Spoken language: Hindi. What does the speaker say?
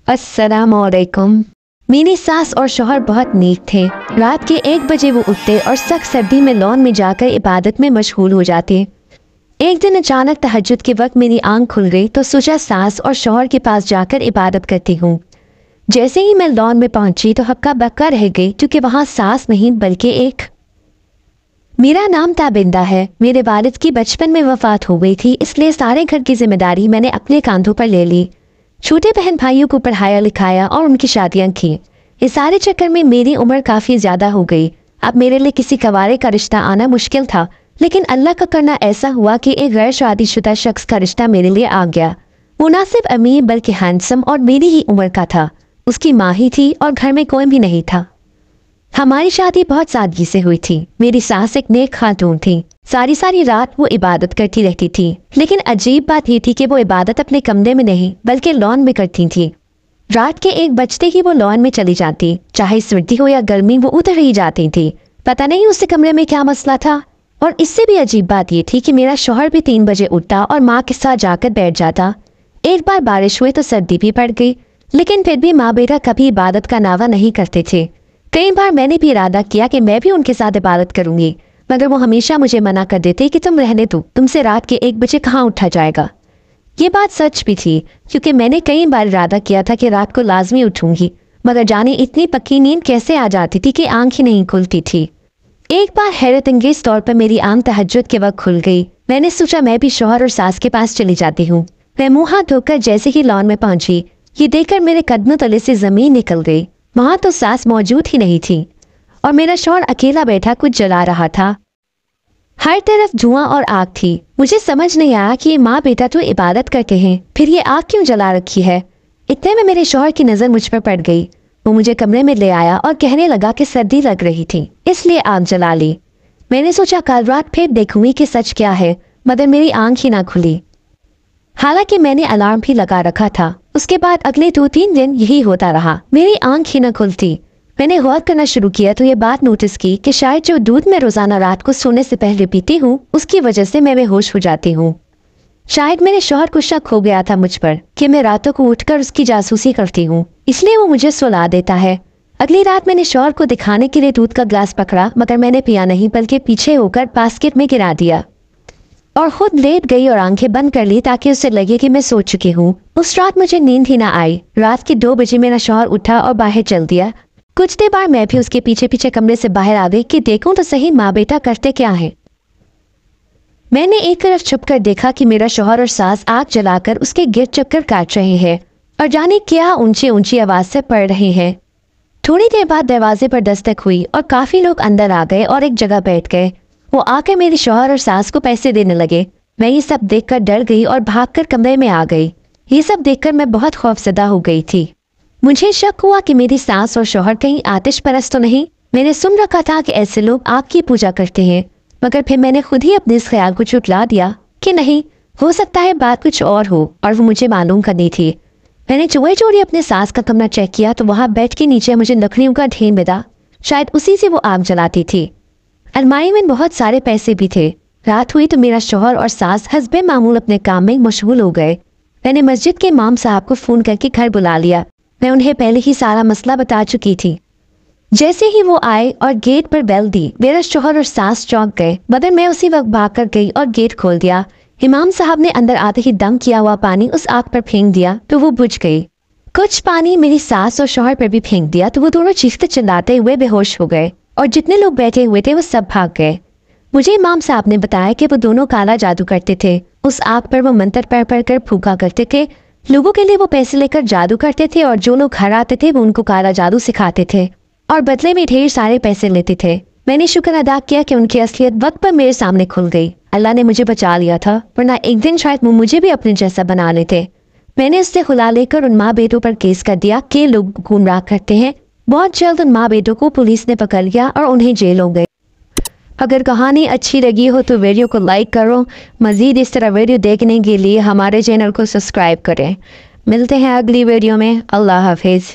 अस्सलामुअलैकुम। मेरी सास और शौहर बहुत नेक थे। रात के 1 बजे वो उठते और सख्त सर्दी में लॉन में जाकर इबादत में मशगूल हो जाते। एक दिन अचानक तहज्जुद के वक्त मेरी आंख खुल गई तो सोचा सास और शौहर के पास जाकर इबादत करती हूँ। जैसे ही मैं लॉन में पहुंची तो हक्का बक्का रह गई क्योंकि वहाँ सास नहीं बल्कि एक। मेरा नाम ताबिंदा है। मेरे वालिद की बचपन में वफात हो गई थी, इसलिए सारे घर की जिम्मेदारी मैंने अपने कांधों पर ले ली। छोटे बहन भाइयों को पढ़ाया लिखाया और उनकी शादियां की। इस सारे चक्कर में मेरी उम्र काफ़ी ज़्यादा हो गई। अब मेरे लिए किसी कवारे का रिश्ता आना मुश्किल था, लेकिन अल्लाह का करना ऐसा हुआ कि एक गैर शादीशुदा शख्स का रिश्ता मेरे लिए आ गया। मुनासिब अमीर बल्कि हैंडसम और मेरी ही उम्र का था। उसकी माँ ही थी और घर में कोई भी नहीं था। हमारी शादी बहुत सादगी से हुई थी। मेरी सास एक नेक खातून थी। सारी रात वो इबादत करती रहती थी, लेकिन अजीब बात ये थी कि वो इबादत अपने कमरे में नहीं बल्कि लॉन में करती थी। रात के 1 बजते ही वो लॉन में चली जाती, चाहे सर्दी हो या गर्मी वो उधर ही जाती थी। पता नहीं उससे कमरे में क्या मसला था। और इससे भी अजीब बात ये थी कि मेरा शौहर भी 3 बजे उठता और माँ के साथ जाकर बैठ जाता। एक बार बारिश हुई तो सर्दी भी पड़ गई, लेकिन फिर भी माँ बेटा कभी इबादत का नावा नहीं करते थे। कई बार मैंने भी इरादा किया कि मैं भी उनके साथ इबादत करूंगी, मगर वो हमेशा मुझे मना कर देते कि तुम रहने दो, तुमसे रात के 1 बजे कहाँ उठा जाएगा। ये बात सच भी थी, क्योंकि मैंने कई बार इरादा किया था कि रात को लाजमी उठूंगी, मगर जाने इतनी पक्की नींद कैसे आ जाती थी कि आंख ही नहीं खुलती थी। एक बार हैरत अंगेज तौर पर मेरी आंख तहज्जुद के वक्त खुल गई। मैंने सोचा मैं भी शौहर और सास के पास चली जाती हूँ। मैं मुँह हाथ धोकर जैसे ही लॉन में पहुंची, ये देखकर मेरे कदमों तले से जमीन निकल गई। वहां तो सास मौजूद ही नहीं थी और मेरा शौहर अकेला बैठा कुछ जला रहा था। हर तरफ धुआं और आग थी। मुझे समझ नहीं आया कि ये माँ बेटा तो इबादत करते हैं, फिर ये आग क्यों जला रखी है। इतने में मेरे शौहर की नज़र मुझ पर पड़ गई। वो मुझे कमरे में ले आया और कहने लगा कि सर्दी लग रही थी, इसलिए आग जला ली। मैंने सोचा कल रात फिर देखूंगी कि सच क्या है, मगर मेरी आंख ही ना खुली। हालांकि मैंने अलार्म भी लगा रखा था। उसके बाद अगले 2-3 दिन यही होता रहा, मेरी आंख ही न खुलती। मैंने गौर करना शुरू किया तो ये बात नोटिस की कि शायद जो दूध मैं रोजाना रात को सोने से पहले पीती हूँ, उसकी वजह से मैं बेहोश हो जाती हूँ। शायद मेरे शौहर को शक हो गया था मुझ पर कि मैं रातों को उठकर उसकी जासूसी करती हूँ, इसलिए वो मुझे सुला देता है। अगली रात मैंने शौहर को दिखाने के लिए दूध का ग्लास पकड़ा, मगर मैंने पिया नहीं बल्कि पीछे होकर बास्केट में गिरा दिया और खुद लेट गई और आंखें बंद कर ली ताकि उसे लगे कि मैं सो चुकी हूँ। उस रात मुझे नींद ही ना आई। रात के 2 बजे मेरा शौहर उठा और बाहर चल दिया। कुछ देर बाद मैं भी उसके पीछे पीछे कमरे से बाहर आ गई कि देखूं तो सही माँ बेटा करते क्या है। मैंने एक तरफ छुपकर देखा कि मेरा शौहर और सास आग जलाकर उसके गिर्द चक्कर काट रहे हैं और जाने क्या ऊंची ऊंची आवाज से पढ़ रहे हैं। थोड़ी देर बाद दरवाजे पर दस्तक हुई और काफी लोग अंदर आ गए और एक जगह बैठ गए। वो आकर मेरे शौहर और सास को पैसे देने लगे। मैं ये सब देखकर डर गई और भागकर कमरे में आ गई। ये सब देखकर मैं बहुत खौफजदा हो गई थी। मुझे शक हुआ कि मेरी सास और शौहर कहीं आतिश परस्त तो नहीं। मैंने सुन रखा था कि ऐसे लोग आग की पूजा करते हैं, मगर फिर मैंने खुद ही अपने इस ख्याल को झुठला दिया कि नहीं, हो सकता है बात कुछ और हो और वो मुझे मालूम करनी थी। मैंने चोरी अपने सास का कमरा चेक किया तो वहाँ बेड के नीचे मुझे लकड़ियों का ढेर मिला। शायद उसी से वो आग जलाती थी। अलमारी में बहुत सारे पैसे भी थे। रात हुई तो मेरा शौहर और सास हस्बे मामूल अपने काम में मशगूल हो गए। मैंने मस्जिद के इमाम साहब को फ़ोन करके घर बुला लिया। मैं उन्हें पहले ही सारा मसला बता चुकी थी। जैसे ही वो आए और गेट पर बेल दी, मेरा शौहर और सास चौंक गए, मगर मैं उसी वक्त भाग कर गई और गेट खोल दिया। इमाम साहब ने अंदर आते ही दम किया हुआ पानी उस आग पर फेंक दिया तो वो बुझ गई। कुछ पानी मेरी सास और शौहर पर भी फेंक दिया तो वो दोनों चीखते चिल्लाते हुए बेहोश हो गए और जितने लोग बैठे हुए थे वो सब भाग गए। मुझे इमाम साहब ने बताया कि वो दोनों काला जादू करते थे। उस आग पर वो मंत्र पढ़ कर फूका करते थे। लोगों के लिए वो पैसे लेकर जादू करते थे और जो लोग घर आते थे वो उनको काला जादू सिखाते थे और बदले में ढेर सारे पैसे लेते थे। मैंने शुक्र अदा किया कि उनकी असलियत वक्त पर मेरे सामने खुल गई। अल्लाह ने मुझे बचा लिया था, वरना एक दिन शायद वो मुझे भी अपने जैसा बना लेते। मैंने उससे खुला लेकर उन माँ बेटों पर केस कर दिया कि लोग गुमराह करते हैं। बहुत जल्द उन माँ बेटों को पुलिस ने पकड़ लिया और उन्हें जेल हो गए। अगर कहानी अच्छी लगी हो तो वीडियो को लाइक करो। मज़ीद इस तरह वीडियो देखने के लिए हमारे चैनल को सब्सक्राइब करें। मिलते हैं अगली वीडियो में। अल्लाह हाफिज़।